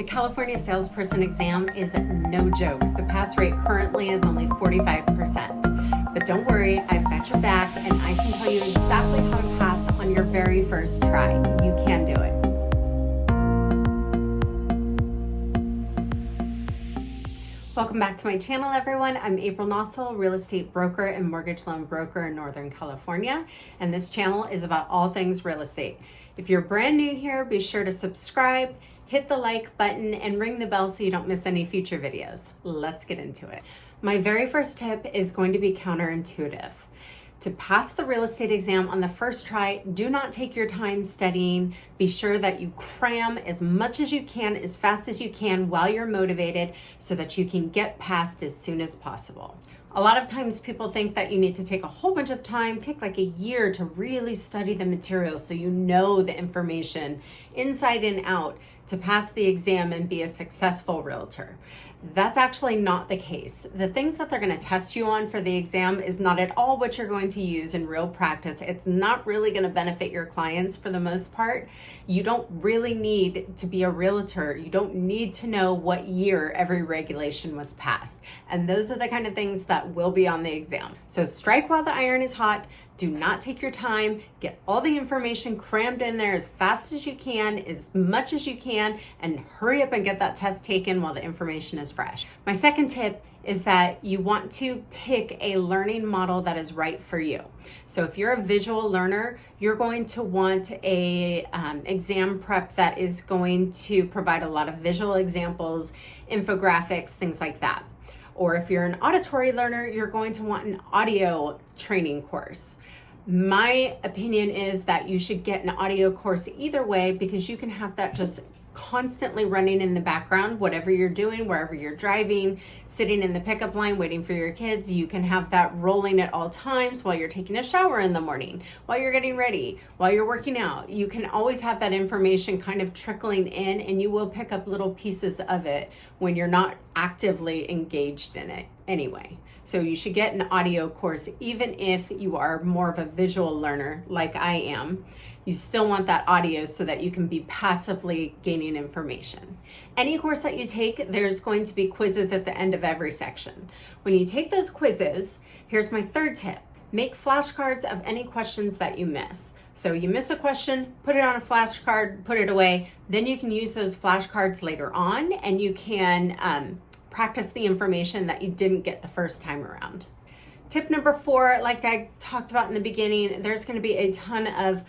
The California salesperson exam is no joke. The pass rate currently is only 45%. But don't worry, I've got your back and I can tell you exactly how to pass on your very first try. You can do it. Welcome back to my channel, everyone. I'm April Nossel, real estate broker and mortgage loan broker in Northern California. And this channel is about all things real estate. If you're brand new here, be sure to subscribe, hit the like button, and ring the bell so you don't miss any future videos. Let's get into it. My very first tip is going to be counterintuitive. To pass the real estate exam on the first try, do not take your time studying. Be sure that you cram as much as you can, as fast as you can while you're motivated so that you can get past as soon as possible. A lot of times people think that you need to take a whole bunch of time, take like a year to really study the material so you know the information inside and out to pass the exam and be a successful realtor. That's actually not the case. The things that they're going to test you on for the exam is not at all what you're going to use in real practice. It's not really going to benefit your clients for the most part. You don't really need to be a realtor. You don't need to know what year every regulation was passed. And those are the kind of things that will be on the exam. So strike while the iron is hot. Do not take your time. Get all the information crammed in there as fast as you can, as much as you can, and hurry up and get that test taken while the information is fresh. My second tip is that you want to pick a learning model that is right for you. So if you're a visual learner, you're going to want a exam prep that is going to provide a lot of visual examples, infographics, things like that. Or if you're an auditory learner, you're going to want an audio training course. My opinion is that you should get an audio course either way because you can have that just constantly running in the background, whatever you're doing, wherever you're driving, sitting in the pickup line, waiting for your kids. You can have that rolling at all times while you're taking a shower in the morning, while you're getting ready, while you're working out. You can always have that information kind of trickling in, and you will pick up little pieces of it when you're not actively engaged in it anyway. So you should get an audio course, even if you are more of a visual learner like I am. You still want that audio so that you can be passively gaining information. Any course that you take, there's going to be quizzes at the end of every section. When you take those quizzes, here's my third tip. Make flashcards of any questions that you miss. So you miss a question, put it on a flashcard, put it away. Then you can use those flashcards later on and you can practice the information that you didn't get the first time around. Tip number 4, like I talked about in the beginning, there's going to be a ton of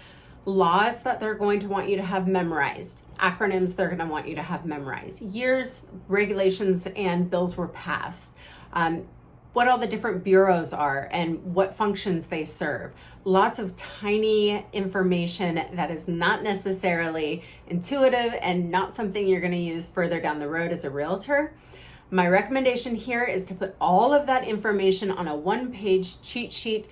laws that they're going to want you to have memorized. Acronyms they're going to want you to have memorized. Years, regulations, and bills were passed. What all the different bureaus are and what functions they serve. Lots of tiny information that is not necessarily intuitive and not something you're going to use further down the road as a realtor. My recommendation here is to put all of that information on a one-page cheat sheet,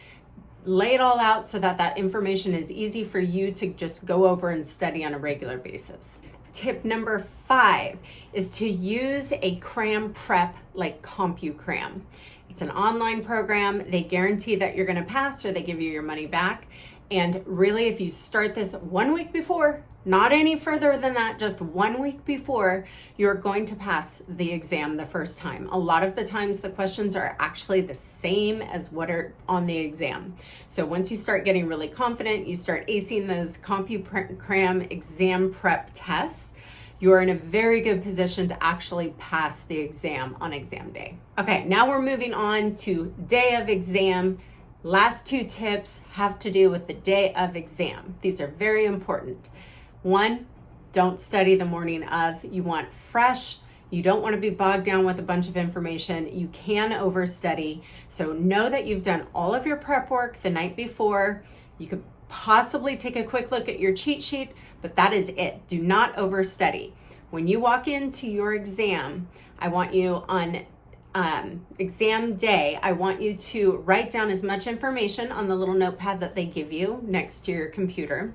lay it all out so that that information is easy for you to just go over and study on a regular basis. Tip number 5 is to use a cram prep like compucram. It's an online program. They guarantee that you're going to pass or they give you your money back. And really, if you start this 1 week before, not any further than that, just 1 week before, you're going to pass the exam the first time. A lot of the times the questions are actually the same as what are on the exam. So once you start getting really confident, you start acing those compucram exam prep tests, you're in a very good position to actually pass the exam on exam day. Okay, now we're moving on to day of exam. Last 2 tips have to do with the day of exam. These are very important. 1, don't study the morning of. You want fresh. You don't want to be bogged down with a bunch of information. You can overstudy. So know that you've done all of your prep work the night before. You could possibly take a quick look at your cheat sheet, but that is it. Do not overstudy. When you walk into your exam, I want you on exam day, I want you to write down as much information on the little notepad that they give you next to your computer.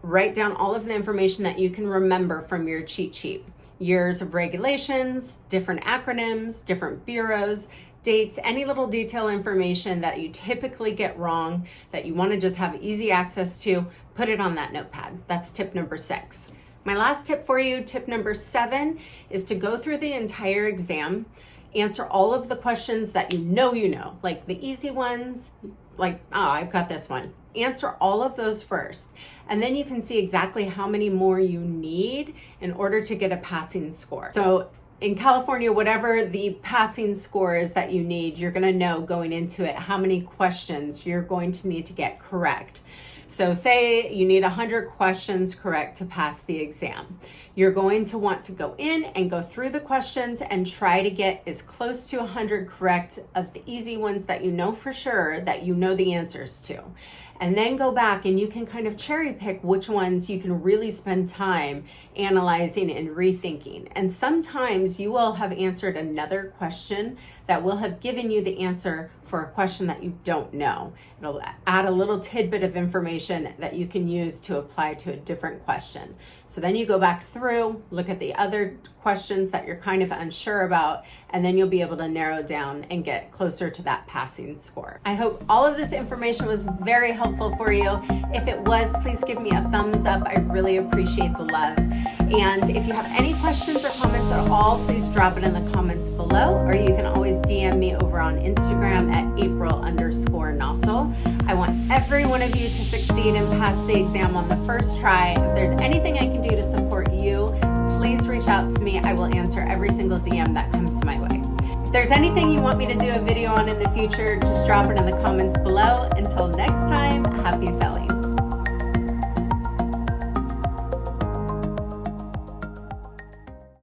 Write down all of the information that you can remember from your cheat sheet. Years of regulations, different acronyms, different bureaus, dates, any little detail information that you typically get wrong that you want to just have easy access to, put it on that notepad. That's tip number 6. My last tip for you, tip number 7, is to go through the entire exam, answer all of the questions that you know, like the easy ones, like, I've got this one. Answer all of those first, and then you can see exactly how many more you need in order to get a passing score. So in California, whatever the passing score is that you need, you're gonna know going into it how many questions you're going to need to get correct. So say you need 100 questions correct to pass the exam. You're going to want to go in and go through the questions and try to get as close to 100 correct of the easy ones that you know for sure that you know the answers to. And then go back and you can kind of cherry pick which ones you can really spend time analyzing and rethinking. And sometimes you will have answered another question that will have given you the answer for a question that you don't know. It'll add a little tidbit of information that you can use to apply to a different question. So then you go back through, look at the other questions that you're kind of unsure about, and then you'll be able to narrow down and get closer to that passing score. I hope all of this information was very helpful for you. If it was, please give me a thumbs up. I really appreciate the love. And if you have any questions or comments at all, please drop it in the comments below, or you can always DM me over on Instagram at April_Nossel. I want every one of you to succeed and pass the exam on the first try. If there's anything I can do to support you, please reach out to me. I will answer every single DM that comes my way. If there's anything you want me to do a video on in the future, just drop it in the comments below. Until next time, happy selling.